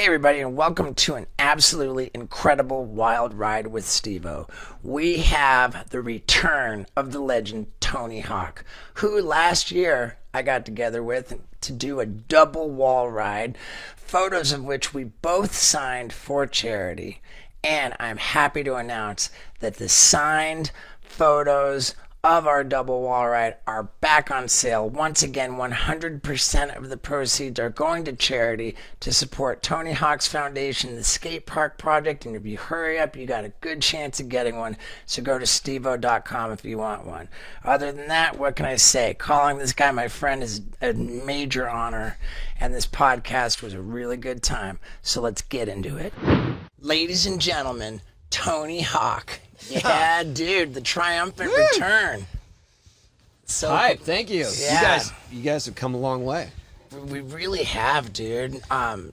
Hey everybody, and welcome to an absolutely incredible wild ride with Steve-O. We have the return of the legend Tony Hawk, who last year I got together with to do a double wall ride, photos of which we both signed for charity. And I'm happy to announce that the signed photos of our double wall ride are back on sale. Once again, 100% of the proceeds are going to charity to support Tony Hawk's Foundation, the skate park project, and if you hurry up, you got a good chance of getting one. So go to steveo.com if you want one. Other than that, what can I say? Calling this guy my friend is a major honor, and this podcast was a really good time. So let's get into it. Ladies and gentlemen, Tony Hawk. Yeah, dude, the triumphant return. So hype, thank you. Yeah. You guys have come a long way. We really have, dude.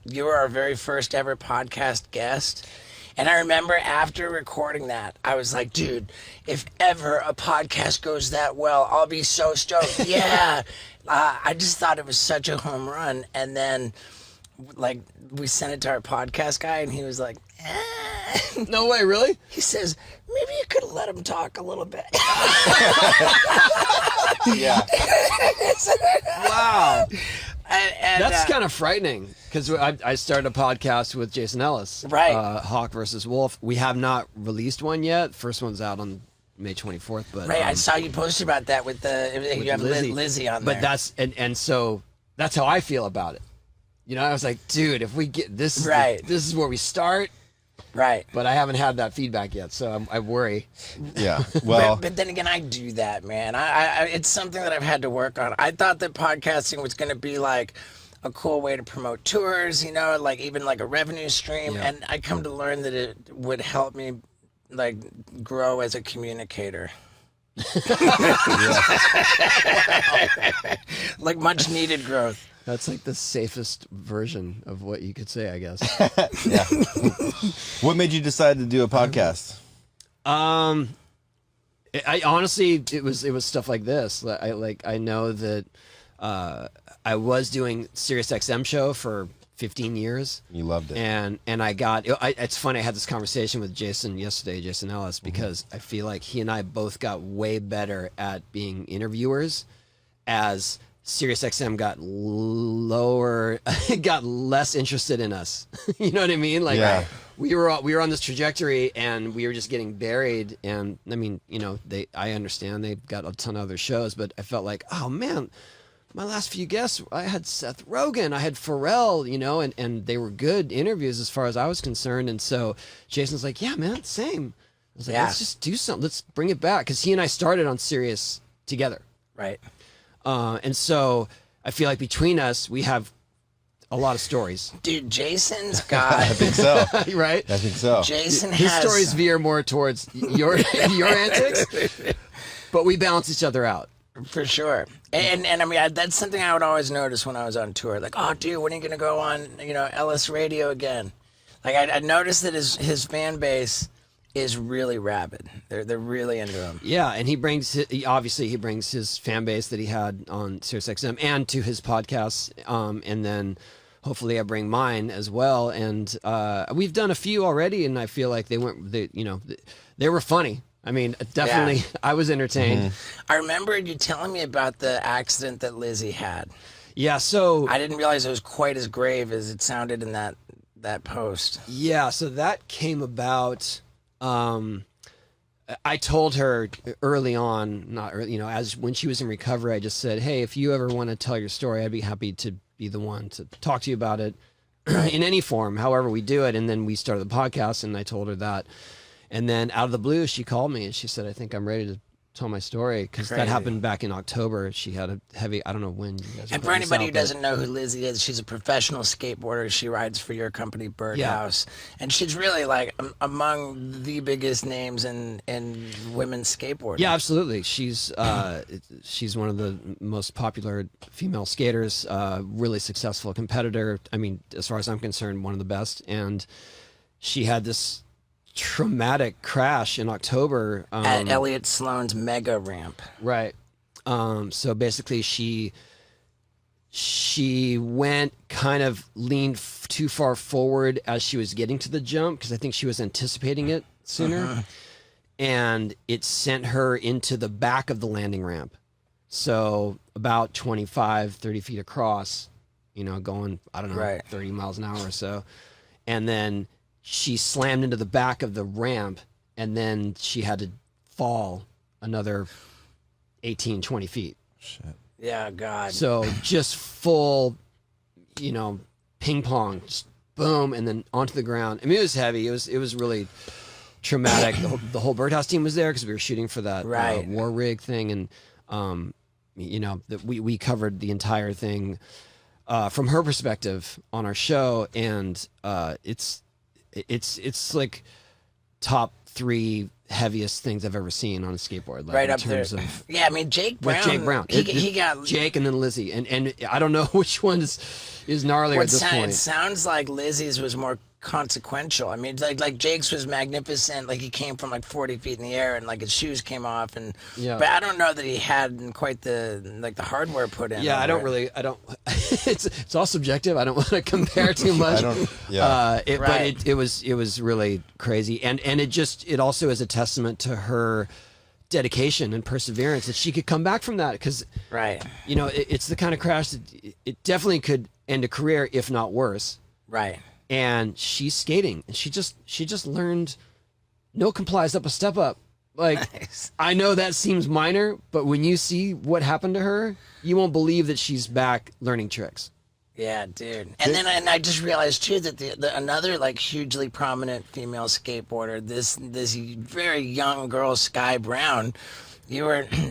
You were our very first ever podcast guest. And I remember after recording that, I was like, dude, if ever a podcast goes that well, I'll be so stoked. Yeah. I just thought it was such a home run. And then, like, we sent it to our podcast guy, and he was like, No way, really? He says, maybe you could let him talk a little bit. Yeah. Wow. And that's kind of frightening, because I started a podcast with Jason Ellis. Right. Hawk versus Wolf. We have not released one yet. First one's out on May 24th. But right, I saw you posted about that with you have Lizzie on there. But that's, and so that's how I feel about it. You know, I was like, dude, if we get this, right. This is where we start. Right. But I haven't had that feedback yet, so I worry. Yeah. Well, but then again, I do that, man. I it's something that I've had to work on. I thought that podcasting was going to be like a cool way to promote tours, you know, like even like a revenue stream. Yeah. And I come to learn that it would help me like grow as a communicator. Like much needed growth. That's like the safest version of what you could say, I guess. Yeah. What made you decide to do a podcast? I honestly, it was stuff like this. I know that I was doing SiriusXM show for 15 years. You loved it. And I got, it's funny, I had this conversation with Jason yesterday, Jason Ellis, because I feel like he and I both got way better at being interviewers as SiriusXM got lower, got less interested in us. You know what I mean? Like, yeah. we were on this trajectory, and we were just getting buried. And I mean, you know, I understand they've got a ton of other shows, but I felt like, oh man, my last few guests, I had Seth Rogen, I had Pharrell, you know, and they were good interviews as far as I was concerned. And so Jason's like, yeah, man, same. I was like, let's just do something. Let's bring it back, because he and I started on Sirius together. Right. And so I feel like between us, we have a lot of stories. Dude, Jason's got... I think so. Right? I think so. Jason His has... stories veer more towards your antics, but we balance each other out. For sure. And I mean, that's something I would always notice when I was on tour. Like, oh, dude, when are you going to go on, you know, Ellis Radio again? Like, I noticed that his fan base is really rabid. They're really into him. Yeah, and he brings his fan base that he had on SiriusXM and to his podcasts, and then hopefully I bring mine as well. And we've done a few already, and I feel like they were funny. I mean, definitely, yeah. I was entertained. Mm-hmm. I remember you telling me about the accident that Lizzie had. Yeah, so I didn't realize it was quite as grave as it sounded in that post. Yeah, so that came about. I told her early on, as when she was in recovery, I just said, hey, if you ever want to tell your story, I'd be happy to be the one to talk to you about it in any form, however we do it. And then we started the podcast, and I told her that. And then out of the blue, she called me and she said, I think I'm ready to tell my story, because that happened back in October. She had a heavy, I don't know when you guys. And for anybody who doesn't know who Lizzie is, she's a professional skateboarder. She rides for your company, Birdhouse, and she's really like among the biggest names in women's skateboarding. Yeah, absolutely. She's one of the most popular female skaters. Really successful competitor. I mean, as far as I'm concerned, one of the best. And she had this traumatic crash in October at Elliott Sloan's mega ramp. Right. So basically she went kind of leaned too far forward as she was getting to the jump because I think she was anticipating it sooner. And it sent her into the back of the landing ramp. So about 25, 30 feet across, going, I don't know, 30 miles an hour or so. And then she slammed into the back of the ramp, and then she had to fall another 18, 20 feet. Shit. Yeah, God. So just full, ping pong, just boom, and then onto the ground. I mean, it was heavy. It was really traumatic. The whole birdhouse team was there because we were shooting for that war rig thing, and we covered the entire thing from her perspective on our show, and it's like top 3 heaviest things I've ever seen on a skateboard. Like, right in up there. terms of, yeah, I mean, Jake Brown. Jake Brown. He got Jake and then Lizzie, and I don't know which one is gnarlier at this point. It sounds like Lizzie's was more consequential. I mean, like Jake's was magnificent. Like he came from like 40 feet in the air, and like his shoes came off, and but I don't know that he had quite the hardware put in. Yeah, I don't. It's all subjective. I don't want to compare too much. But it was really crazy, and it also is a testament to her dedication and perseverance that she could come back from that, because it's the kind of crash that it definitely could end a career, if not worse. Right. And she's skating, and she just learned no complies up a step up. Like, nice. I know that seems minor, but when you see what happened to her, you won't believe that she's back learning tricks. Yeah, dude. And I just realized too that the another like hugely prominent female skateboarder, this very young girl, Sky Brown.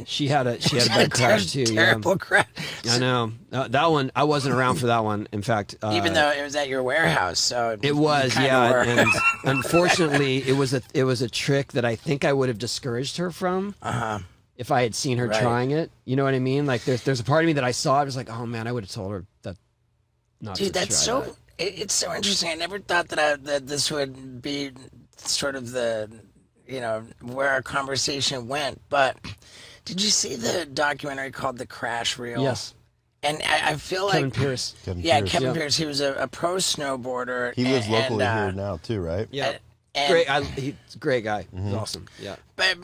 She had a bad crash too. Terrible crash. I know that one. I wasn't around for that one. In fact, even though it was at your warehouse, so it was. Yeah, and unfortunately, it was a trick that I think I would have discouraged her from. If I had seen her trying it, you know what I mean? Like there's a part of me that I saw. I was like, oh man, I would have told her that. Dude, that's so. That. It's so interesting. I never thought that this would be sort of the. Where our conversation went. But did you see the documentary called The Crash Reel? Yes. And I feel like Kevin Pierce. Kevin Pierce. He was a pro snowboarder. He lives locally here now too, right? Yeah. He's a great guy. He's awesome. Yeah. But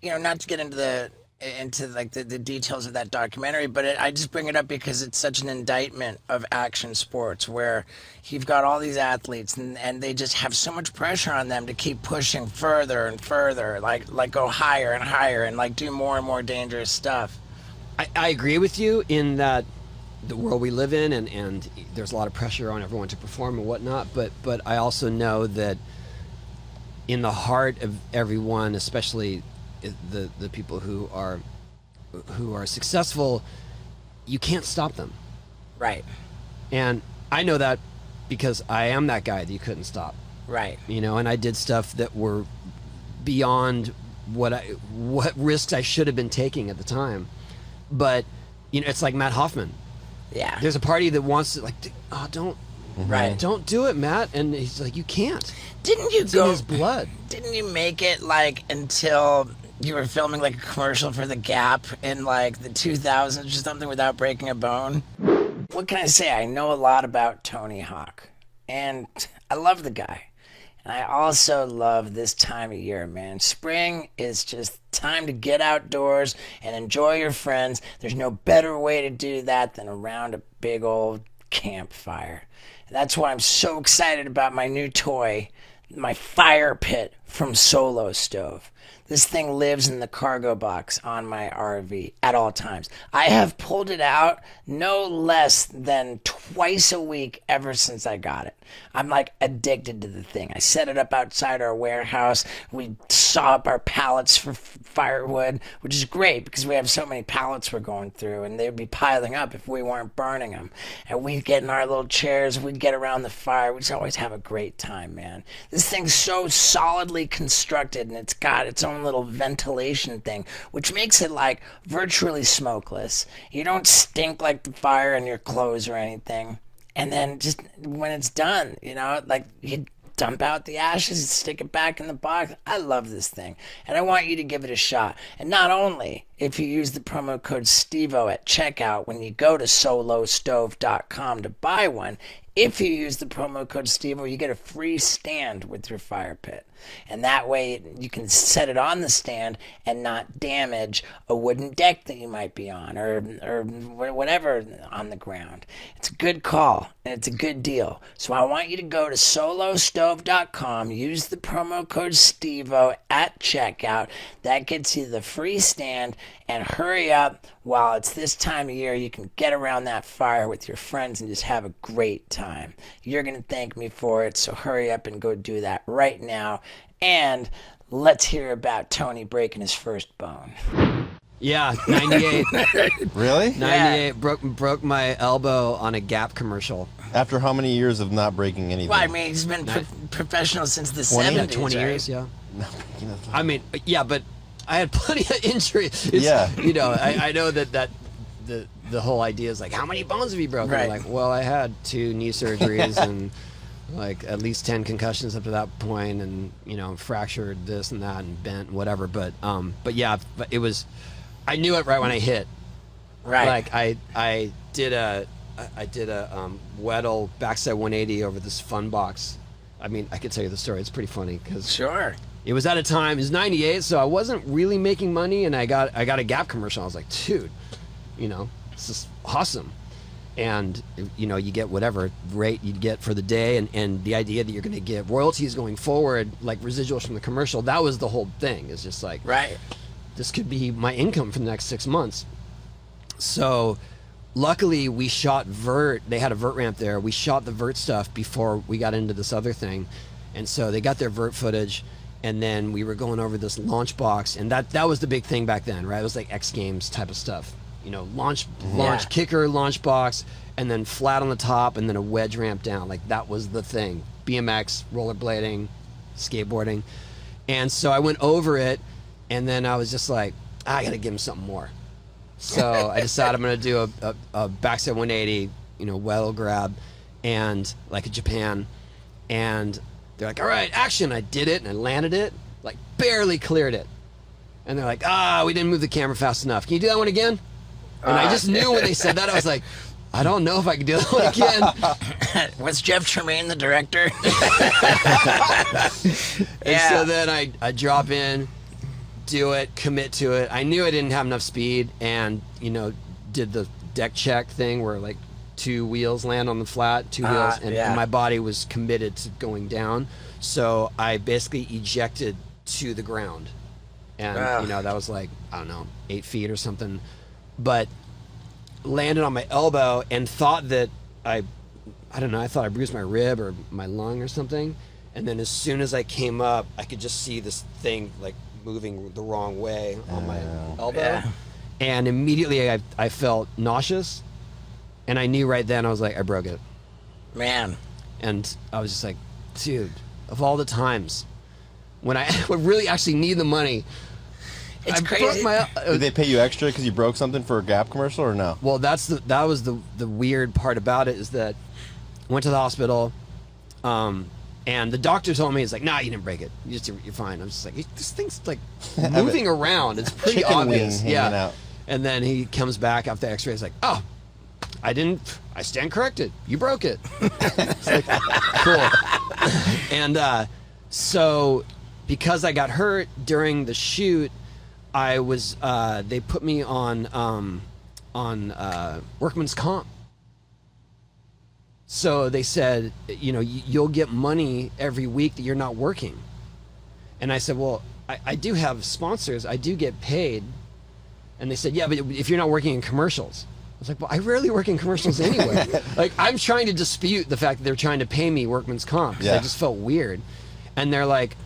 not to get into the details of that documentary, but I just bring it up because it's such an indictment of action sports, where you've got all these athletes and they just have so much pressure on them to keep pushing further and further, like go higher and higher and like do more and more dangerous stuff. I agree with you in that the world we live in, and there's a lot of pressure on everyone to perform and whatnot, but I also know that in the heart of everyone, especially the people who are successful, you can't stop them. Right. And I know that because I am that guy that you couldn't stop. Right. And I did stuff that were beyond what risks I should have been taking at the time. But it's like Matt Hoffman. Yeah. There's a party that wants to don't do it, Matt, and he's like, you can't. Didn't you it's in his blood? Didn't you make it like until you were filming like a commercial for The Gap in like the 2000s or something without breaking a bone? What can I say? I know a lot about Tony Hawk, and I love the guy. And I also love this time of year, man. Spring is just time to get outdoors and enjoy your friends. There's no better way to do that than around a big old campfire. And that's why I'm so excited about my new toy, my fire pit from Solo Stove. This thing lives in the cargo box on my RV at all times. I have pulled it out no less than twice a week ever since I got it. I'm like addicted to the thing. I set it up outside our warehouse. We saw up our pallets for firewood, which is great because we have so many pallets we're going through, and they would be piling up if we weren't burning them. And we'd get in our little chairs, we'd get around the fire. We'd just always have a great time, man. This thing's so solidly constructed, and it's got its own little ventilation thing, which makes it like virtually smokeless. You don't stink like the fire in your clothes or anything. And then just when it's done, like you dump out the ashes and stick it back in the box. I love this thing, and I want you to give it a shot. And not only if you use the promo code STEVO at checkout when you go to solostove.com to buy one, if you use the promo code Stevo, you get a free stand with your fire pit. And that way you can set it on the stand and not damage a wooden deck that you might be on or whatever on the ground. It's a good call and it's a good deal. So I want you to go to solostove.com, use the promo code Stevo at checkout. That gets you the free stand, and hurry up while it's this time of year. You can get around that fire with your friends and just have a great time. You're going to thank me for it, so hurry up and go do that right now. And let's hear about Tony breaking his first bone. Yeah, 98. Really? 98. Broke my elbow on a Gap commercial. After how many years of not breaking anything? Well, I mean, he's been professional since the 20? 70s. 20 right? years, yeah. Not breaking anything. I mean, yeah, but I had plenty of injuries. Yeah. You know, I know that the whole idea is like, how many bones have you broken? Right. I'm like, well, I had 2 knee surgeries and like at least 10 concussions up to that point, and you know, fractured this and that and bent and whatever. But yeah, but it was, I knew it right when I hit. Right. Like I did a Weddle backside 180 over this fun box. I mean, I could tell you the story. It's pretty funny because Sure. it was at a time, it was 98, so I wasn't really making money, and I got a Gap commercial. I was like, dude, you know, this is awesome. And, you know, you get whatever rate you get for the day, and the idea that you're going to get royalties going forward, like residuals from the commercial, that was the whole thing. It's just like, Right. this could be my income for the next 6 months. So luckily we shot vert. They had a vert ramp there. We shot the vert stuff before we got into this other thing. And so they got their vert footage, and then we were going over this launch box, and that was the big thing back then, right? It was like X Games type of stuff. You know, launch kicker, launch box, and then flat on the top, and then a wedge ramp down. Like that was the thing. BMX, rollerblading, skateboarding. And so I went over it, and then I was just like, I gotta give him something more. So I decided I'm gonna do a backside 180, you know, Weddle grab, and like a Japan. And they're like, all right, action. I did it, and I landed it, like barely cleared it. And they're like, we didn't move the camera fast enough. Can you do that one again? And I just knew when they said that, I was like, I don't know if I can do that one again. Was Jeff Tremaine the director? And so then I drop in, do it, commit to it. I knew I didn't have enough speed, and, you know, did the deck check thing where like 2 wheels land on the flat, 2 wheels, and my body was committed to going down. So I basically ejected to the ground. And, you know, that was like, I don't know, 8 feet or something. But landed on my elbow and thought that I don't know, I thought I bruised my rib or my lung or something. And then as soon as I came up, I could just see this thing like moving the wrong way on my elbow. Yeah. And immediately I felt nauseous. And I knew right then, I was like, I broke it. Man. And I was just like, dude, of all the times when I would really actually need the money, It's I crazy. broke my. Did they pay you extra because you broke something for a Gap commercial or no? Well, that was the weird part about it, is that I went to the hospital, and the doctor told me, it's like, nah, you didn't break it. You're fine. I'm just like, this thing's like moving around. It's pretty Chicken obvious. wing hanging out. And then he comes back after the X-ray. He's like, oh, I stand corrected. You broke it. It's like, cool. And so because I got hurt during the shoot, I was they put me on workman's comp. So they said, you know, you'll get money every week that you're not working. And I said, well, I do have sponsors. I do get paid. And they said, yeah, but if you're not working in commercials. I was like, well, I rarely work in commercials anyway. Like, I'm trying to dispute the fact that they're trying to pay me workman's comp. Yeah. I just felt weird. And they're like,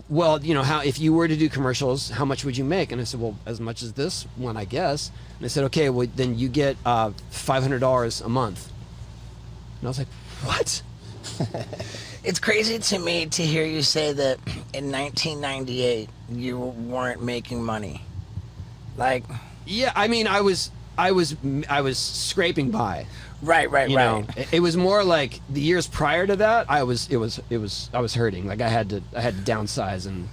well, you know, how if you were to do commercials, how much would you make? And I said, well, as much as this one, I guess. And they said, okay, well, then you get $500 a month. And I was like, what? It's crazy to me to hear you say that in 1998 you weren't making money. Like, Yeah, I mean, I was scraping by. right, You know, it was more like the years prior to that. I was hurting. Like I had to downsize and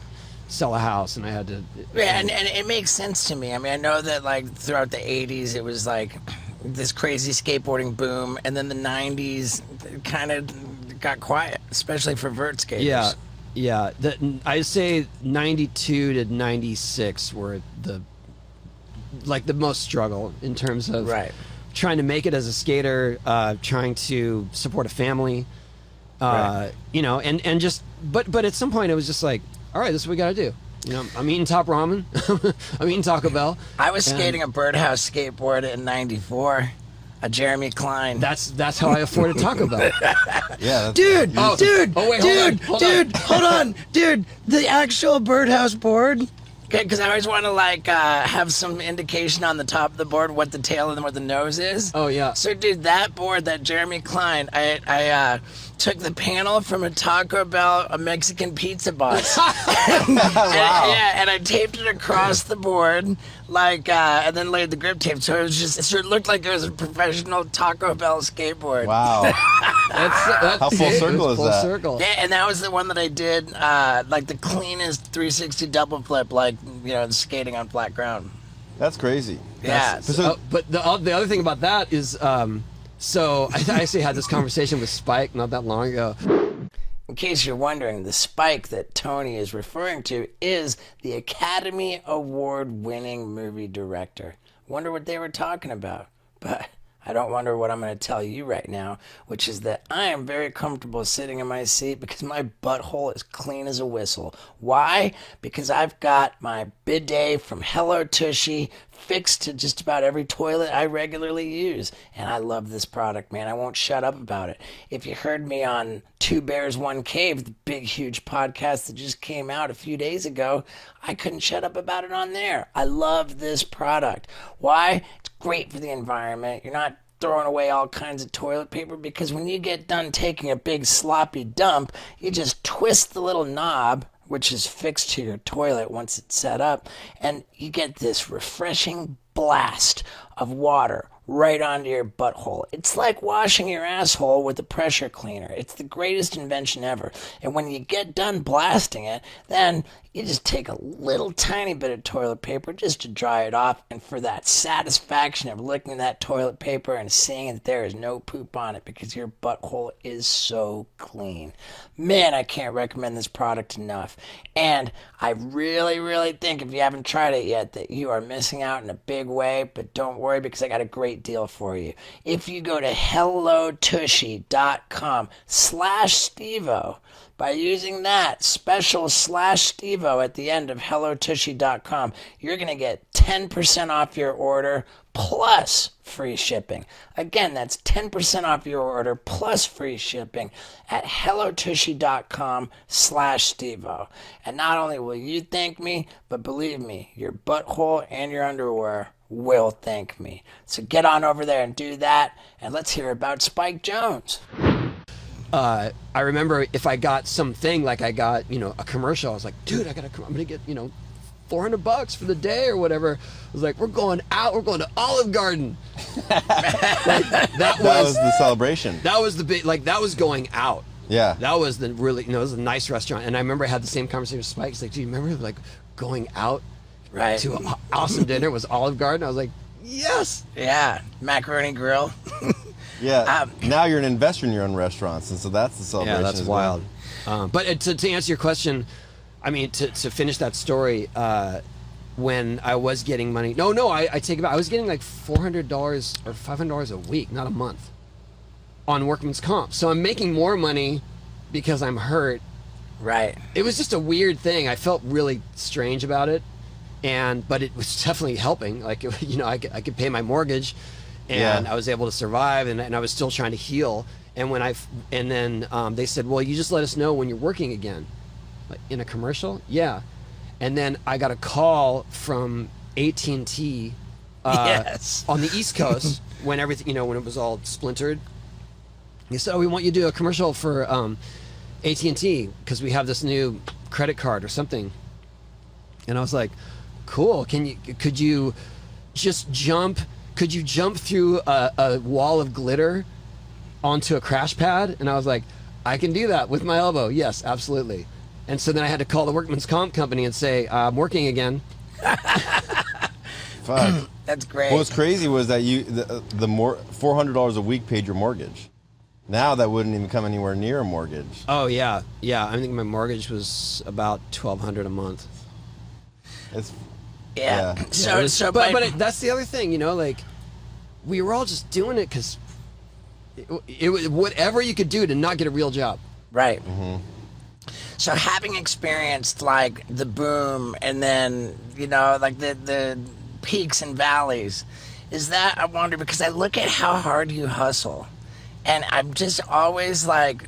sell a house, and I had to. Yeah, and it makes sense to me. I mean, I know that like throughout the 80s it was like this crazy skateboarding boom, and then the 90s kind of got quiet, especially for vert skaters. Yeah. I'd say 92 to 96 were the most struggle in terms of Right. trying to make it as a skater, trying to support a family, Right. you know, and just, but at some point it was just like, all right, this is what we got to do. You know, I'm eating top ramen. I'm eating Taco Bell. I was skating a birdhouse skateboard in 94, a Jeremy Klein. That's how I afforded Taco Bell. Yeah. Dude, dude, Hold on. dude, the actual birdhouse board. Because I always want to have some indication on the top of the board what the tail and what the nose is. Oh, yeah. So, dude, that board, that Jeremy Klein, I took the panel from a Taco Bell, a Mexican pizza box. And I taped it across the board, and then laid the grip tape. So it looked like it was a professional Taco Bell skateboard. Wow. That's How full circle is full that? Circle. Yeah, and that was the one that I did, the cleanest 360 double flip, skating on flat ground. That's crazy. Yeah. But the other thing about that is, so I actually had this conversation with Spike not that long ago. In case you're wondering, the Spike that Tony is referring to is the Academy Award winning movie director. Wonder what they were talking about. But I don't wonder what I'm going to tell you right now, which is that I am very comfortable sitting in my seat because my butthole is clean as a whistle. Why? Because I've got my bidet from Hello Tushy fixed to just about every toilet I regularly use. And I love this product, man. I won't shut up about it. If you heard me on Two Bears, One Cave, the big, huge podcast that just came out a few days ago, I couldn't shut up about it on there. I love this product. Why? It's great for the environment. You're not throwing away all kinds of toilet paper because when you get done taking a big sloppy dump, you just twist the little knob, which is fixed to your toilet once it's set up, and you get this refreshing blast of water right onto your butthole. It's like washing your asshole with a pressure cleaner. It's the greatest invention ever. And when you get done blasting it, then you just take a little tiny bit of toilet paper just to dry it off, and for that satisfaction of licking that toilet paper and seeing that there is no poop on it because your butthole is so clean. Man, I can't recommend this product enough. And I really, really think if you haven't tried it yet that you are missing out in a big way, but don't worry because I got a great deal for you. If you go to hellotushy.com/Stevo, by using that special /Stevo at the end of hellotushy.com, you're going to get 10% off your order plus free shipping. Again, that's 10% off your order plus free shipping at hellotushy.com/Stevo. And not only will you thank me, but believe me, your butthole and your underwear will thank me. So get on over there and do that, and let's hear about Spike Jones. I remember if I got something like I got, a commercial, I was like, dude, I'm going to get, $400 for the day or whatever. I was like, we're going to Olive Garden. that was the celebration. That was the big, that was going out. Yeah. That was the really, it was a nice restaurant. And I remember I had the same conversation with Spike. He's like, do you remember going out right to an awesome dinner was Olive Garden? I was like, yes. Yeah. Macaroni Grill. Yeah. Now you're an investor in your own restaurants, and so that's the celebration. Yeah, that's wild. But to answer your question, I mean, to finish that story, when I was getting money, I take it back. I was getting like $400 or $500 a week, not a month, on workman's comp. So I'm making more money because I'm hurt. Right. It was just a weird thing. I felt really strange about it, but it was definitely helping. Like, I could pay my mortgage. And I was able to survive, and I was still trying to heal. And then they said, well, you just let us know when you're working again. Like, in a commercial? Yeah. And then I got a call from AT&T yes. on the East Coast when everything, when it was all splintered. They said, oh, we want you to do a commercial for AT&T because we have this new credit card or something. And I was like, cool. Could you jump through a wall of glitter onto a crash pad? And I was like, I can do that with my elbow. Yes, absolutely. And so then I had to call the workman's comp company and say, I'm working again. Fuck. That's great. What was crazy was that the more $400 a week paid your mortgage. Now that wouldn't even come anywhere near a mortgage. Oh yeah. I think my mortgage was about $1,200 a month. It's Yeah. yeah. But that's the other thing, like we were all just doing it because it was whatever you could do to not get a real job. Right. So having experienced like the boom and then, like the peaks and valleys, is that, I wonder, because I look at how hard you hustle and I'm just always like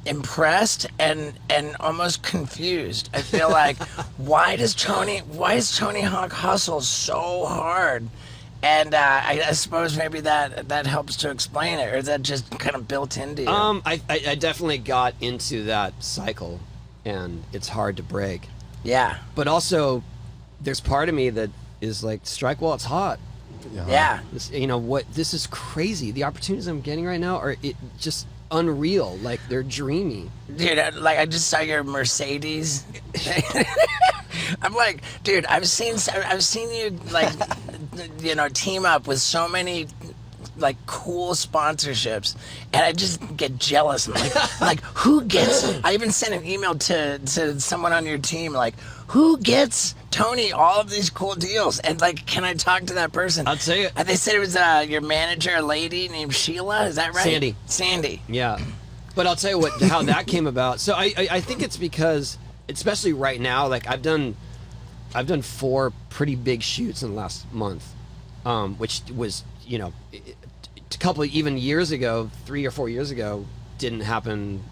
impressed and almost confused. I feel like, why does Tony Hawk hustle so hard? And I suppose maybe that helps to explain it, or is that just kind of built into you? I definitely got into that cycle, and it's hard to break. Yeah. But also, there's part of me that is like, strike while it's hot. Yeah. This, this is crazy. The opportunities I'm getting right now are just unreal. Like, they're dreamy. Dude, I just saw your Mercedes. I'm like, dude, I've seen you like, team up with so many like cool sponsorships, and I just get jealous. I'm like who gets? I even sent an email to someone on your team, like, who gets Tony all of these cool deals? And like, can I talk to that person? I'll tell you. And they said it was your manager, a lady named Sheila. Is that right? Sandy. Yeah, but I'll tell you how that came about. So I think it's because, especially right now, like I've done 4 pretty big shoots in the last month, which was, a couple even years ago, 3 or 4 years ago, didn't happen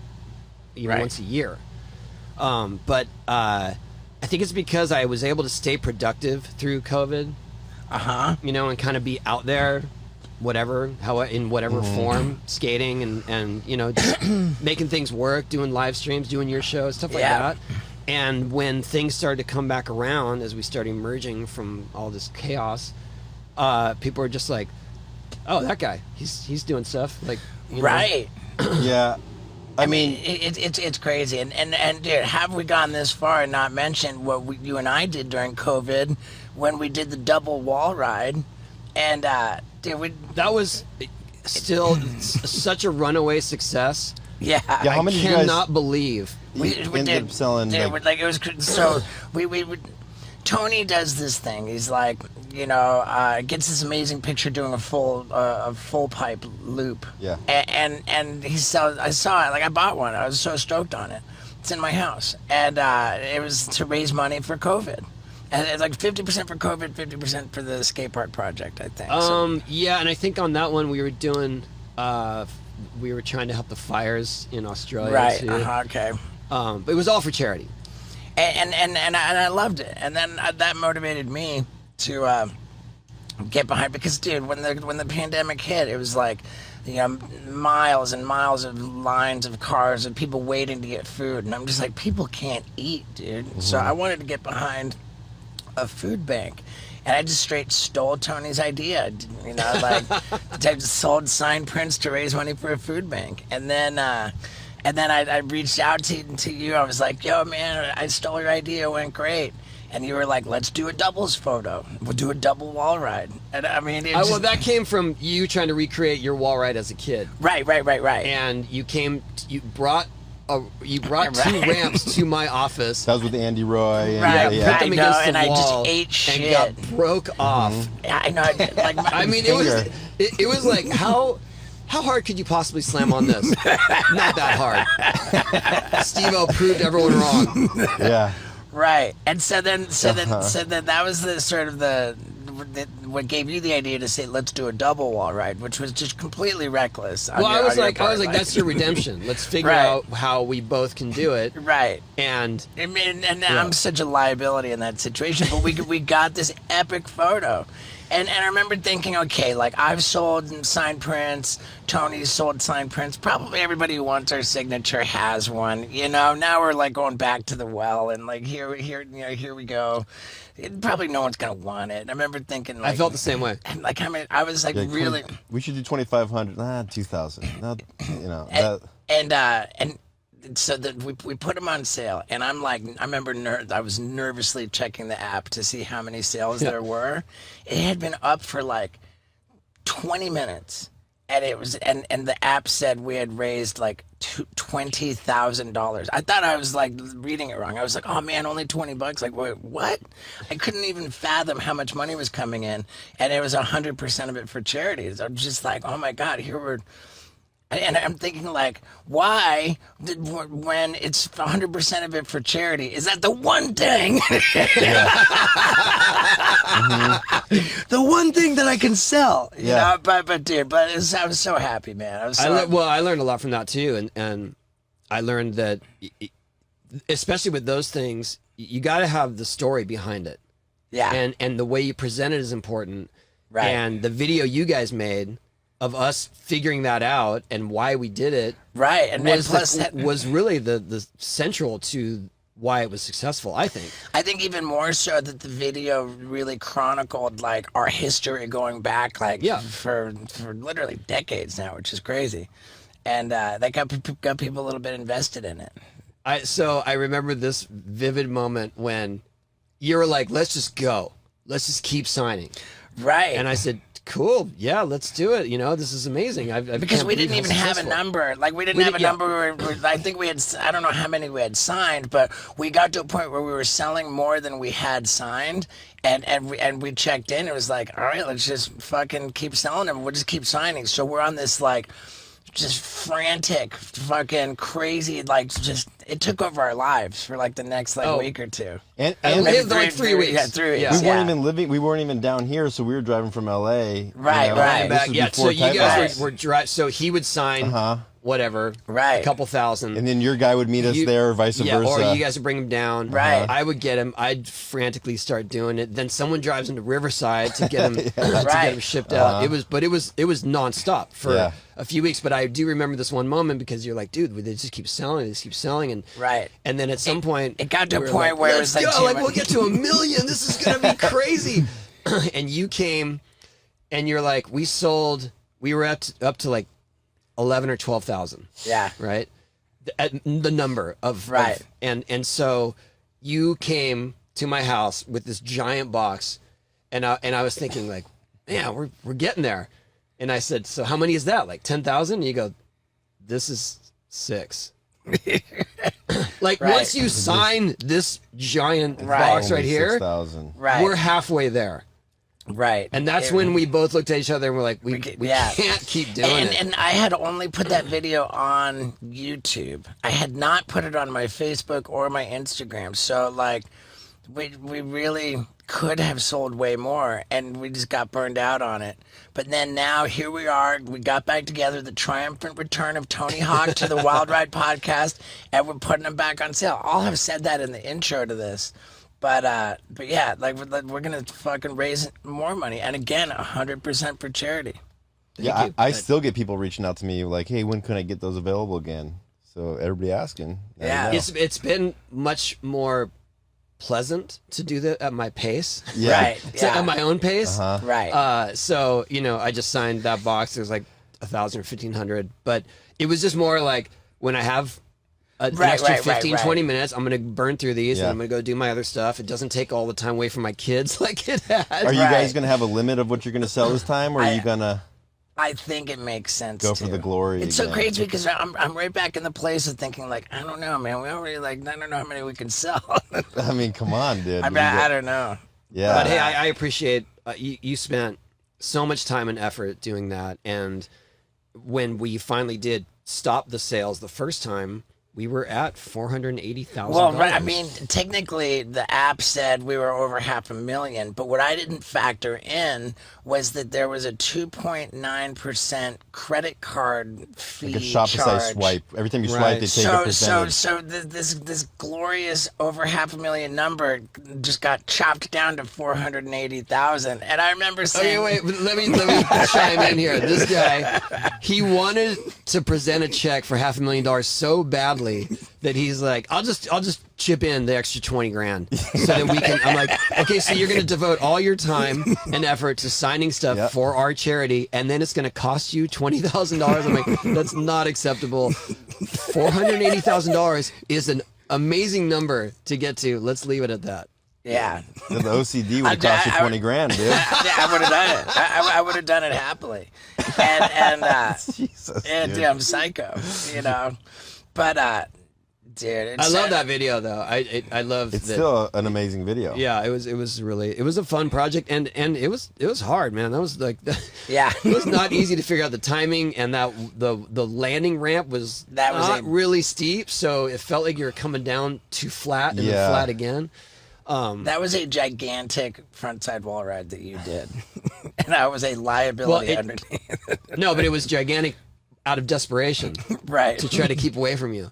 even once a year. But I think it's because I was able to stay productive through COVID. And kind of be out there, in whatever form, skating and just making things work, doing live streams, doing your shows, stuff like that. And when things started to come back around, as we started emerging from all this chaos, people were just like, "Oh, that guy, he's doing stuff." Like, right? Yeah, I mean, it's crazy. And dude, have we gone this far and not mentioned what you and I did during COVID when we did the double wall ride? And dude, that was still such a runaway success. Yeah, how many I cannot believe. We ended did, up selling like it was so we Tony does this thing. He's like, gets this amazing picture doing a full pipe loop. Yeah. And he sells. I saw it. Like, I bought one. I was so stoked on it. It's in my house, and it was to raise money for COVID. And it's like 50% for COVID, 50% for the skate park project, I think. Yeah, and I think on that one we were doing. We were trying to help the fires in Australia. Right. Too. Okay. But it was all for charity. And I loved it. And then that motivated me to get behind, because dude, when the pandemic hit, it was like, miles and miles of lines of cars and people waiting to get food, and I'm just like, people can't eat, dude. So I wanted to get behind a food bank. And I just straight stole Tony's idea, like I sold sign prints to raise money for a food bank. And then I reached out to you. I was like, yo, man, I stole your idea. It went great. And you were like, let's do a doubles photo. We'll do a double wall ride. And I mean, well, that came from you trying to recreate your wall ride as a kid. Right. And you brought 2 ramps to my office. That was with Andy Roy. And right, yeah. right. Put them No, against and the I wall just ate shit. and got broke off. I know. I mean, it was like, how hard could you possibly slam on this? Not that hard. Steve-O proved everyone wrong. Yeah. Right. And so then that was the sort of what gave you the idea to say, let's do a double wall ride, which was just completely reckless. Well, I was like, that's your redemption. Let's figure out how we both can do it. Right. And I mean, I'm such a liability in that situation, but we got this epic photo. And I remember thinking, okay, like, I've sold sign prints, Tony's sold sign prints, probably everybody who wants our signature has one, now we're like going back to the well, and like, here we go. Probably no one's gonna want it. I remember thinking, like, I felt the same way. And like, I mean, I was like, really. We should do 2,500. 2,000. And so that we put them on sale, and I'm like, I remember I was nervously checking the app to see how many sales there were. It had been up for like 20 minutes, and it was and the app said we had raised like $20,000. I thought I was like reading it wrong. I was like, oh man, only $20. Like, wait, what? I couldn't even fathom how much money was coming in, and it was 100% of it for charities. I'm just like, oh my god, here we're. And I'm thinking, like, why, when it's 100% of it for charity, is that the one thing? The one thing that I can sell. You know? But dude, I was so happy, man. I learned a lot from that too, and I learned that, especially with those things, you got to have the story behind it. Yeah. And the way you present it is important. Right. And the video you guys made of us figuring that out and why we did it, right, and plus was really the central to why it was successful. I think even more so that the video really chronicled like our history going back like for literally decades now, which is crazy, and that got people a little bit invested in it. I remember this vivid moment when you were like, let's just go, let's just keep signing, right? And I said, cool, yeah, let's do it. You know, this is amazing. Because we didn't even have a number. Like, we didn't have a number. I think we had, I don't know how many we had signed, but we got to a point where we were selling more than we had signed. And we checked in. It was like, all right, let's just fucking keep selling them. We'll just keep signing. So we're on this, like, just frantic, fucking crazy, like, just, it took over our lives for like the next week or two. And maybe like 3 weeks. Yeah, 3 weeks. We weren't even down here, so we were driving from LA. Right. Back. So you guys were driving. So he would sign whatever, a couple thousand, and then your guy would meet us there, or vice versa. Or you guys would bring him down. Right. I would get him. I'd frantically start doing it. Then someone drives into Riverside to get him to get him shipped out. It was nonstop for a few weeks. But I do remember this one moment because you're like, dude, they just keep selling, and and then at some point it got to a point where it was like, we'll get to 1 million. This is gonna be crazy. And you came, and you're like, we were up to like 11 or 12,000. Yeah. Right. The number of and so you came to my house with this giant box, and I was thinking like, man, we're getting there. And I said, so how many is that? Like 10,000? And you go, this is 6. Like once you sign this giant box right here, 6,000. we're halfway there. Right. And that's when we both looked at each other and we're like, we can't keep doing it. And I had only put that video on YouTube. I had not put it on my Facebook or my Instagram. So, like, we really could have sold way more, and we just got burned out on it. But then now here we are. We got back together, the triumphant return of Tony Hawk to the Wild Ride podcast, and we're putting them back on sale. I'll have said that in the intro to this. But yeah, like we're gonna fucking raise more money, and again, 100% for charity. Yeah, I still get people reaching out to me like, "Hey, when can I get those available again?" So everybody asking. Yeah, it's been much more pleasant to do that at my pace. Yeah. Right. At my own pace. Right. So I just signed that box. It was like 1,000 or 1,500, but it was just more like when I have an extra 15, 20 minutes, I'm going to burn through these and I'm going to go do my other stuff. It doesn't take all the time away from my kids like it had. Are you guys going to have a limit of what you're going to sell this time, or are you going to... I think it makes sense. Go for the glory. It's so crazy because I'm right back in the place of thinking like, I don't know, man. We already I don't know how many we can sell. I mean, come on, dude. I don't know. Yeah. But hey, I appreciate you spent so much time and effort doing that, and when we finally did stop the sales the first time, we were at $480,000. Well, I mean, technically, the app said we were over 500,000, but what I didn't factor in was that there was a 2.9% credit card fee like a Shopify charge. swipe. Every time you swipe, they take a percentage. So this glorious over 500,000 number just got chopped down to 480,000, and I remember saying, "Okay, wait, let me chime in here. This guy, he wanted to present a check for $500,000 so badly." badly that he's like, I'll just chip in the extra 20 grand so that we can. I'm like, okay, so you're going to devote all your time and effort to signing stuff for our charity, and then it's going to cost you $20,000. I'm like, that's not acceptable. $480,000 is an amazing number to get to. Let's leave it at that. Yeah. The OCD would have cost you 20 grand, dude. I would have done it. I would have done it happily. And Jesus, dude, I'm psycho, you know. But dude, I love that video though. I love it's that. still an amazing video. Yeah, it was a fun project, and it was hard, man. That was like Yeah. it was not easy to figure out the timing, and that the landing ramp was not really steep, so it felt like you were coming down too flat and then flat again. That was a gigantic frontside wall ride that you did, and I was a liability underneath. No, but it was gigantic out of desperation, right? To try to keep away from you.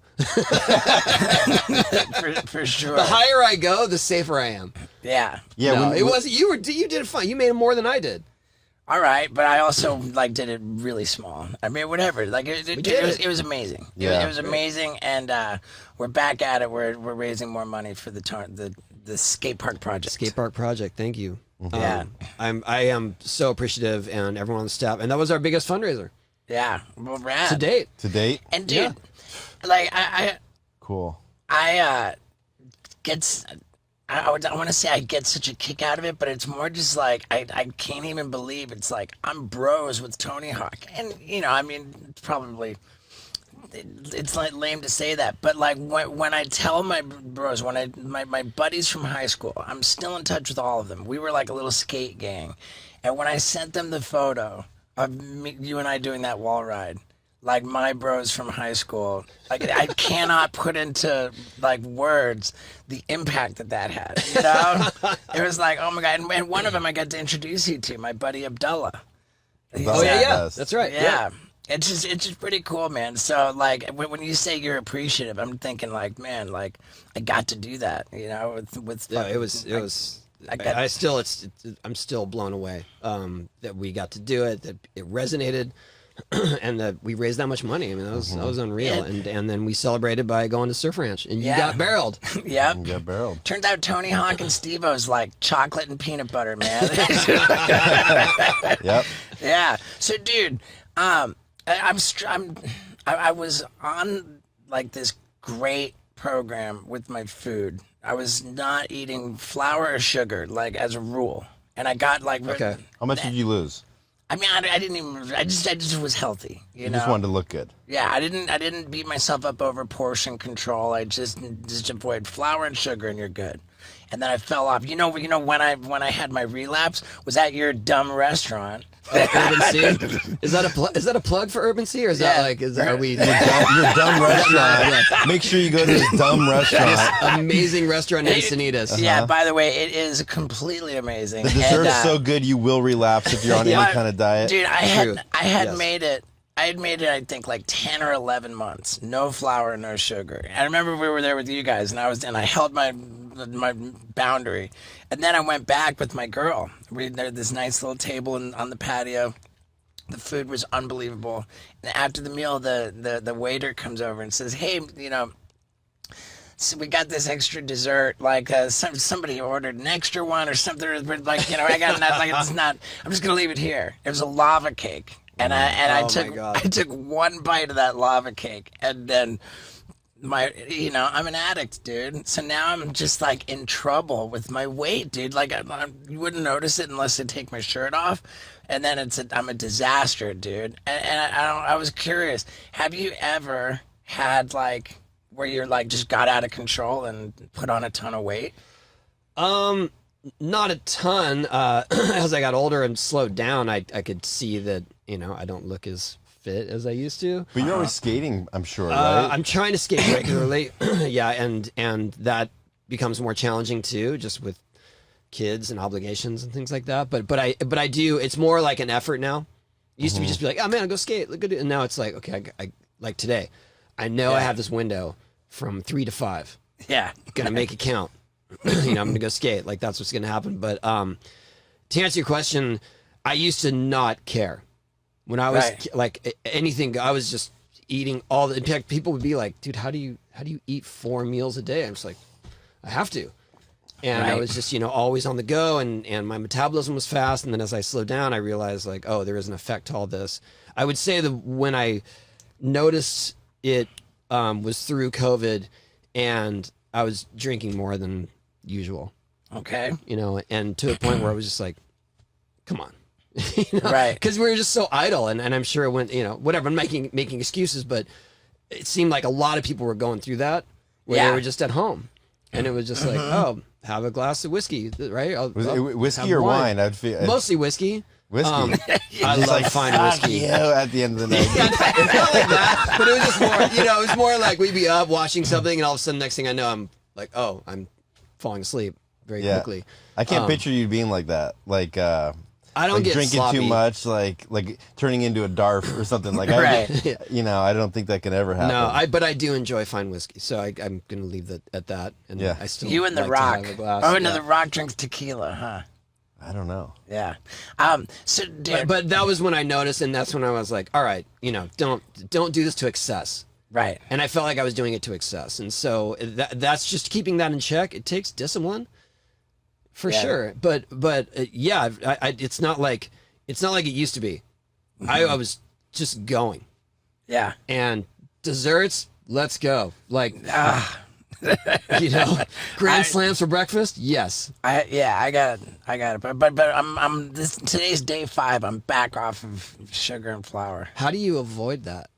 for sure. The higher I go, the safer I am. Yeah. Yeah. No, it was you did it fine. You made it more than I did. All right, but I also like did it really small. I mean, whatever. Like it was amazing. Yeah. It was amazing, and we're back at it. We're raising more money for the skate park project. Skate park project. Thank you. Yeah. I am so appreciative, and everyone on the staff, and that was our biggest fundraiser. Yeah, well, rad. To date. And dude, like I want to say I get such a kick out of it, but it's more just like I can't even believe it's like I'm bros with Tony Hawk, and you know, I mean, probably it's like lame to say that, but like when I tell my bros, my buddies from high school, I'm still in touch with all of them. We were like a little skate gang, and when I sent them the photo of you and I doing that wall ride, like my bros from high school, like I cannot put into like words the impact that had. You know, it was like, oh my god, and one of them I got to introduce you to, my buddy Abdullah. Oh yeah, that's right. Yeah. It's just pretty cool, man. So like when you say you're appreciative, I'm thinking like, man, like I got to do that, you know, with yeah, it was. I'm still blown away that we got to do it, that it resonated, and that we raised that much money. I mean, that was unreal. Yeah. And then we celebrated by going to Surf Ranch, and you got barreled. Yep. You got barreled. Turned out Tony Hawk and Steve-O's like chocolate and peanut butter, man. Yep. Yeah. So, dude, I was on like this great program with my food. I was not eating flour or sugar, like as a rule, and I got like. Okay. How much did you lose? I mean, I didn't even. I just was healthy. You know. Just wanted to look good. Yeah, I didn't beat myself up over portion control. I just avoid flour and sugar, and you're good. And then I fell off. You know when I had my relapse was at your dumb restaurant. Urban C? Is that a plug for Urban C, or are we your dumb restaurant? Make sure you go to this dumb restaurant. This amazing restaurant in Encinitas. Yeah, by the way, it is completely amazing. The dessert's so good you will relapse if you're on any kind of diet. Dude, I had made it. I had made it, I think, like 10 or 11 months. No flour, no sugar. I remember we were there with you guys, and I held my boundary. And then I went back with my girl. We had this nice little table on the patio. The food was unbelievable. And after the meal, the waiter comes over and says, hey, you know, so we got this extra dessert, like somebody ordered an extra one or something, but like, you know, I got that, like, it's not, I'm just going to leave it here. It was a lava cake. And I took one bite of that lava cake, and then I'm an addict, dude. So now I'm just like in trouble with my weight, dude. Like you wouldn't notice it unless I take my shirt off, and then I'm a disaster, dude. And I was curious, have you ever had like where you're like just got out of control and put on a ton of weight? Not a ton. As I got older and slowed down, I could see that, you know, I don't look as fit as I used to. But you're always skating, I'm sure, right? I'm trying to skate regularly. Yeah, and that becomes more challenging too, just with kids and obligations and things like that. But I do. It's more like an effort now. It used to be just be like, oh man, I'll go skate. Look good. And now it's like, okay, I like today. I know I have this window from 3 to 5. Yeah, gonna make it count. You know, I'm gonna go skate. Like that's what's gonna happen. But to answer your question, I used to not care when I was like anything. I was just eating all the. In fact, people would be like, "Dude, how do you eat 4 meals a day?" I'm just like, "I have to." And I was just, always on the go, and my metabolism was fast. And then as I slowed down, I realized like, oh, there is an effect to all this. I would say that when I noticed it was through COVID, and I was drinking more than usual. Okay. And to a point where I was just like, come on. Right. Because we were just so idle, and I'm sure it went, whatever. I'm making excuses, but it seemed like a lot of people were going through that, where they were just at home. And it was just like, oh, have a glass of whiskey, right? Was it whiskey or wine? I'd feel mostly whiskey. Whiskey. I love fine whiskey. Yeah, at the end of the night. Yeah, it's not like that, but it was just more, it was more like we'd be up watching something, and all of a sudden, next thing I know, I'm like, oh, I'm falling asleep very quickly. I can't picture you being like that. Like, I don't get drinking sloppy. too much, like turning into a DARF or something. Like, Right. I don't think that can ever happen. No, but I do enjoy fine whiskey, so I'm going to leave that at that. And I still You and The like Rock. to have a glass. Oh, no, The Rock drinks tequila, huh? I don't know. Yeah. So, dude, But that was when I noticed, and that's when I was like, all right, don't do this to excess. right. And I felt like I was doing it to excess, and so that's just keeping that in check. It takes discipline, for sure. But it's not like it used to be. I was just going, Yeah. and desserts, let's go. Like, grand slams for breakfast. Yes. I got it. But I'm today's day 5. I'm back off of sugar and flour. How do you avoid that?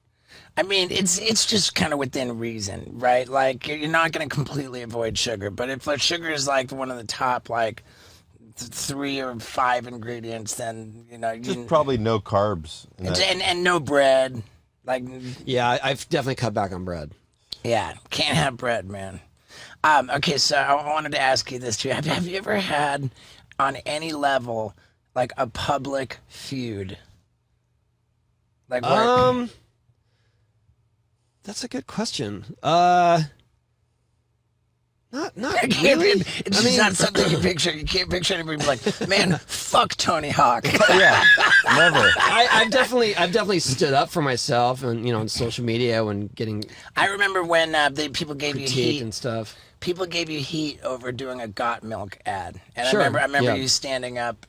I mean, it's just kind of within reason, right? Like, you're not going to completely avoid sugar, but if sugar is like one of the top 3 or 5 ingredients, then Just probably no carbs. in that. and no bread. Like, Yeah, I've definitely cut back on bread. yeah, can't have bread, man. Okay, so I wanted to ask you this too. Have you ever had, on any level, like a public feud? Like where, That's a good question. Not really. it's just not something you picture. You can't picture anybody be like, man, fuck Tony Hawk. Yeah, never. I've definitely stood up for myself, and on social media when getting I remember when people gave you critiqued heat. and stuff. People gave you heat over doing a Got Milk ad, and Sure, I remember yeah. you standing up,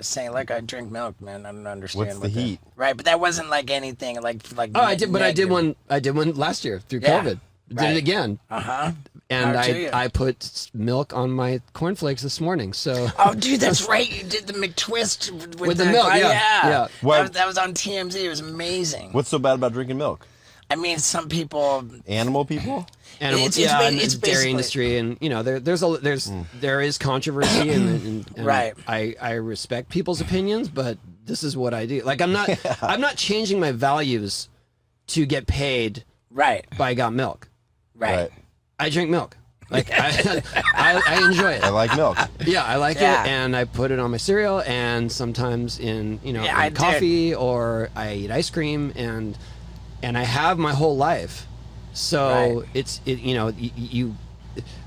saying like, "I drink milk, man. I don't understand What's what the heat?" Right, but that wasn't like anything like. Oh, I did, but I did one. I did one last year through Yeah, COVID. Did right. it again, Uh-huh. and Power to you. I put milk on my cornflakes this morning. So Oh, dude, that's right. You did the McTwist with the milk, yeah, yeah. Why- That was on TMZ. It was amazing. What's so bad about drinking milk? I mean, some people. Animal people? animals, It's and it's the dairy basically- industry, and there is controversy, and Right. I respect people's opinions, but this is what I do. Like I'm not changing my values to get paid Right. by Got Milk. Right. I drink milk. Like I enjoy it. I like milk. Yeah, I like Yeah. it, and I put it on my cereal, and sometimes in Yeah, I in did. coffee, or I eat ice cream, and I have my whole life. So Right. you.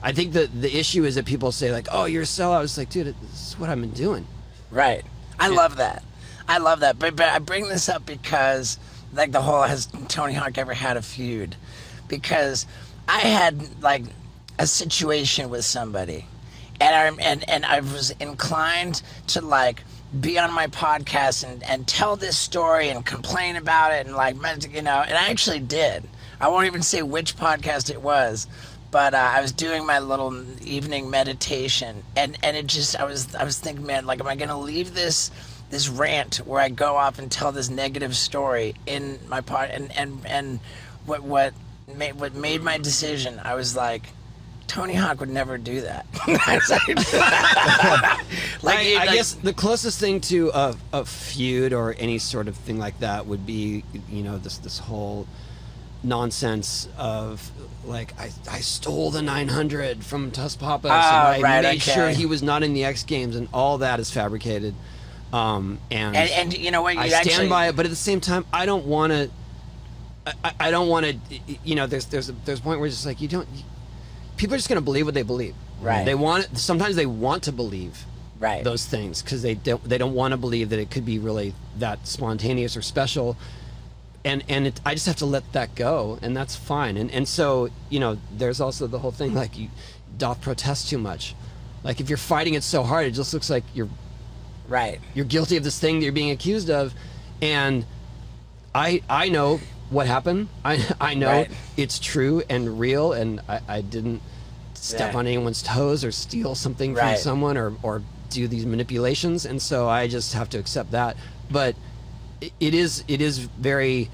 I think the issue is that people say like, "Oh, you're a sellout." It's like, dude, this is what I've been doing. Right. I love that. But I bring this up because, like, the whole, has Tony Hawk ever had a feud? Because I had, like, a situation with somebody, and I was inclined to, like, be on my podcast and tell this story and complain about it and, like, and I actually did. I won't even say which podcast it was. But I was doing my little evening meditation, and it just, I was thinking, man, like, am I gonna leave this rant where I go off and tell this negative story in my pod, and what made my decision? I was like, Tony Hawk would never do that. I was like, I guess the closest thing to a feud or any sort of thing like that would be, this whole nonsense of, like, I stole the 900 from Tuss Pappas, and I made sure he was not in the X Games, and all that is fabricated. And you know what? I stand by it, but at the same time, I don't want to. I don't want to. There's a point where it's just like people are just going to believe what they believe. Right. Sometimes they want to believe Right. those things because they don't want to believe that it could be really that spontaneous or special. I just have to let that go, and that's fine. And so, you know, there's also the whole thing, like, you doth protest too much. Like, if you're fighting it so hard, it just looks like you're guilty of this thing that you're being accused of. And I know what happened. I know it's true and real, and I didn't step on anyone's toes or steal something from someone or do these manipulations, and so I just have to accept that. But it is very,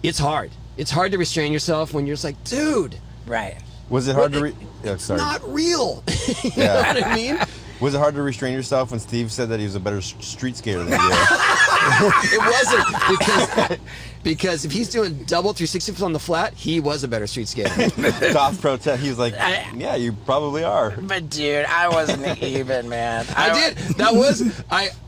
it's hard. It's hard to restrain yourself when you're just like, dude. Right. Was it hard to It's not real. You know what I mean? Was it hard to restrain yourself when Steve said that he was a better street skater than you? It wasn't, because if he's doing double 360 flips on the flat, he was a better street skater. Soft protest. He was like, yeah, you probably are. But dude, I wasn't even, man.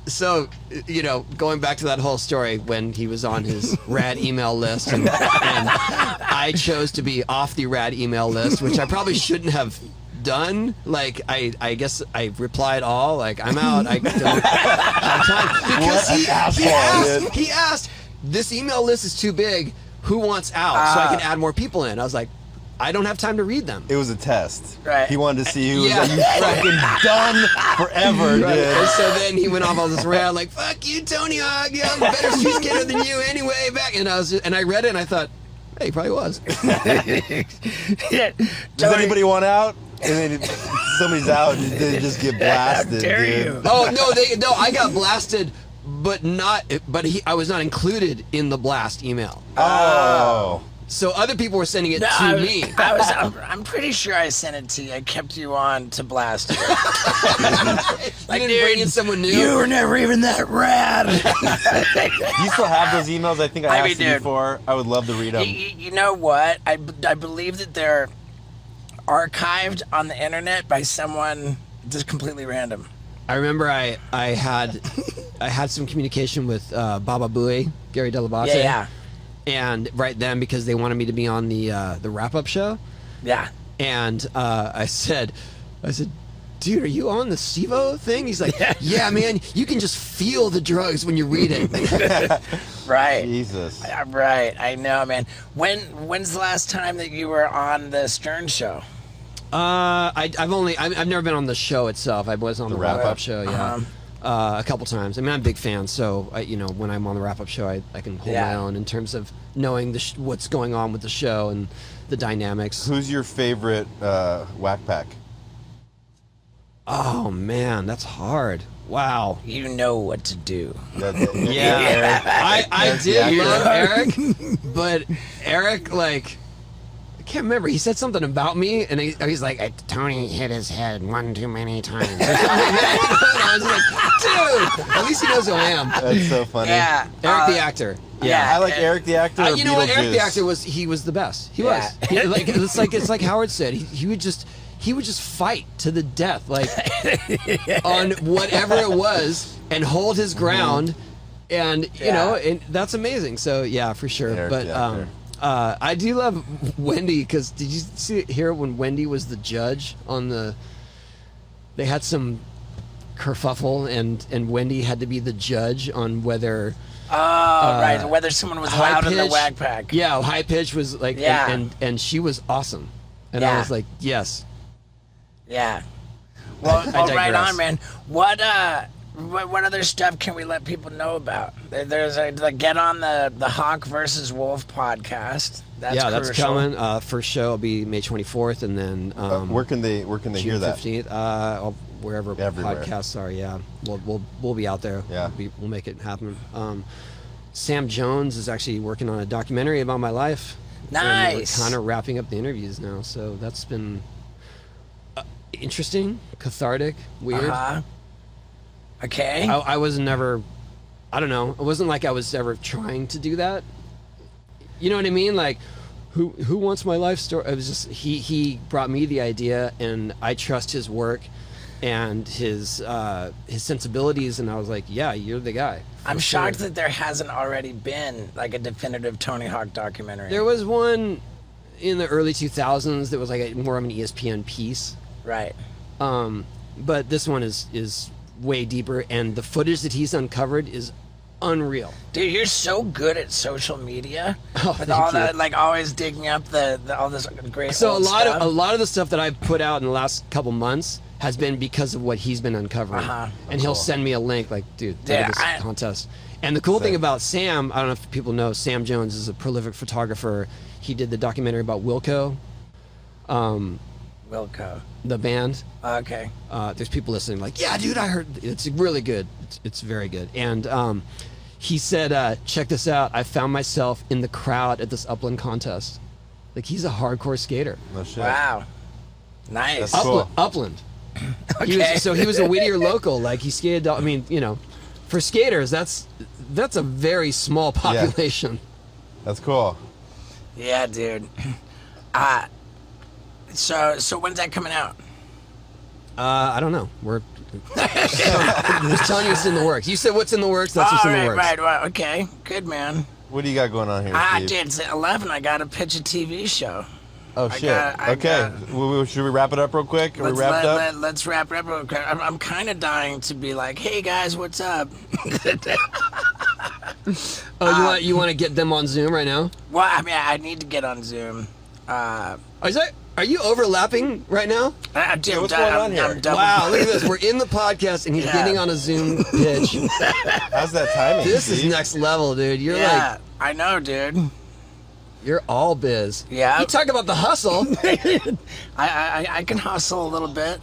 So, you know, going back to that whole story when he was on his rad email list, and I chose to be off the rad email list, which I probably shouldn't have done. Like, I guess I replied all, like, I'm out, I don't have time. Because he asked, this email list is too big, who wants out, so I can add more people in. I was like, I don't have time to read them. It was a test. Right. He wanted to see who was like, you fucking done forever, dude. And so then he went off on this rant, like, fuck you, Tony Hawk, yeah, I'm a better street skater than you anyway, back. And I read it and I thought, hey, he probably was. Does anybody want out? And then somebody's out and they just get blasted. How dare dude. you? Oh no, I got blasted, but I was not included in the blast email. Oh. So other people were sending it to me. I'm pretty sure I sent it to you. I kept you on to blast you. Like, you didn't bring in someone new. You were never even that rad. You still have those emails? I think I asked you before. I would love to read them. You know what? I believe that they're archived on the internet by someone just completely random. I remember I had some communication with Baba Booey, Gary Delabate. Yeah. And right then, because they wanted me to be on the wrap-up show. Yeah. And I said, dude, are you on the SIVO thing? He's like, yeah, man, you can just feel the drugs when you read it. Right. Jesus. Right. I know, man. When's the last time that you were on the Stern show? I've never been on the show itself. I was on the wrap-up show, yeah. A couple times. I mean, I'm a big fan, so when I'm on the wrap-up show, I can hold my own in terms of knowing what's going on with the show and the dynamics. Who's your favorite whack pack? Oh man, that's hard. Wow. You know what to do. Yeah. I did love Eric, but Eric, like, I can't remember. He said something about me, and he's like, Tony hit his head one too many times. And I was like, dude, at least he knows who I am. That's so funny. Yeah. Eric the actor. Yeah. I like Eric the actor. Or You know what? Eric the Beetlejuice? actor was the best. He Yeah. was. It's like Howard said. He would just fight to the death, like on whatever it was, and hold his ground, and you know, and that's amazing. So yeah, for sure. Eric But the actor. I do love Wendy, because did you hear when Wendy was the judge on the? They had some kerfuffle, and Wendy had to be the judge on whether. Right. Whether someone was high loud in the pitch- whack pack. Yeah, high pitch was like, and she was awesome, and I was like, yes. Yeah. Well, right digress. on, man. What other stuff can we let people know about? There's the Get on the Hawk versus Wolf podcast. That's coming. First show will be May 24th, and then where can they June hear that? 15th. Wherever Everywhere. podcasts are. Yeah, we'll be out there. Yeah. We'll make it happen. Sam Jones is actually working on a documentary about my life. And we're Nice. kind of wrapping up the interviews now, so that's been interesting, cathartic, weird. Okay. I was never, I don't know. It wasn't like I was ever trying to do that. You know what I mean? Like, who wants my life story? It was just he brought me the idea, and I trust his work and his sensibilities, and I was like, yeah, you're the guy. I'm shocked that there hasn't already been like a definitive Tony Hawk documentary. There was one in the early 2000s that was like more of an ESPN piece. Right. But this one is way deeper, and the footage that he's uncovered is unreal. Dude, you're so good at social media Oh, with thank all you. that, like always digging up the all this great. So old stuff. a lot of the stuff that I've put out in the last couple months has been because of what he's been uncovering. And he'll send me a link like, dude, look at this contest. And the cool thing about Sam, I don't know if people know, Sam Jones is a prolific photographer. He did the documentary about Wilco. Wilco. The band. Okay. There's people listening like, yeah, dude, I heard. It's really good. It's very good. And he said, check this out. I found myself in the crowd at this Upland contest. Like, he's a hardcore skater. No shit. Wow. Nice. That's cool. Upland. Okay. He was a Whittier local. Like, he skated. I mean, you know, for skaters, that's a very small population. That's cool. Yeah, dude. So when's that coming out? I don't know. We're just telling you it's in the works. You said what's in the works. That's what's in the works. Right. Well, okay. Good, man. What do you got going on here, Steve? Dude, it's at 11. I got to pitch a TV show. Oh, shit. Okay. Should we wrap it up real quick? Are we wrapped up? Let's wrap it up real quick. I'm kind of dying to be like, hey, guys, what's up? Oh, you want to get them on Zoom right now? Well, I mean, I need to get on Zoom. Are you overlapping right now? Dude, what's going on here? Wow, look at this. We're in the podcast and he's getting on a Zoom pitch. How's that timing? This is Steve? next level, dude. You're like, I know, dude. you're all biz. Yeah. You talk about the hustle. I can hustle a little bit.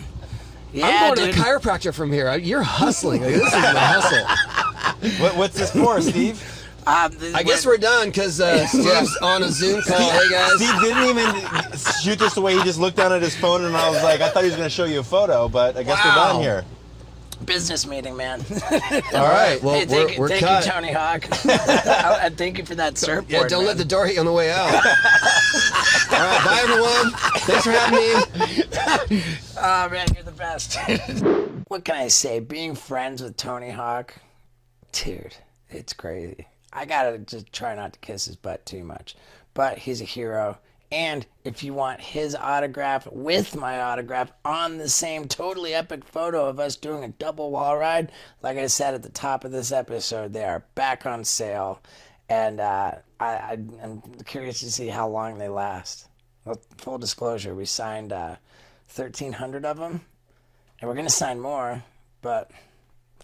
Yeah, I'm going dude. to the chiropractor from here. You're hustling. Like, this is the hustle. What's this for, Steve? I guess we're done because Steve's on a Zoom call. Hey, guys. Steve didn't even shoot this away. He just looked down at his phone, and I was like, I thought he was going to show you a photo, but I guess we're done here. Business meeting, man. All right. Well, Hey, thank we're you, cut. Tony Hawk. And thank you for that surfboard. Yeah, don't man. let the door hit you on the way out. All right, bye, everyone. Thanks for having me. Oh, man, you're the best. What can I say? Being friends with Tony Hawk, dude, it's crazy. I gotta just try not to kiss his butt too much. But he's a hero. And if you want his autograph with my autograph on the same totally epic photo of us doing a double wall ride, like I said at the top of this episode, they are back on sale. And I'm curious to see how long they last. Well, full disclosure, we signed 1,300 of them. And we're going to sign more, but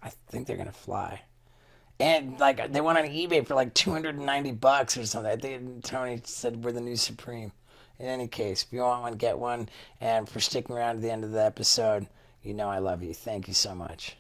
I think they're going to fly. And like they went on eBay for like $290 or something. I think Tony said we're the new Supreme. In any case, if you want one, get one. And for sticking around to the end of the episode, you know I love you. Thank you so much.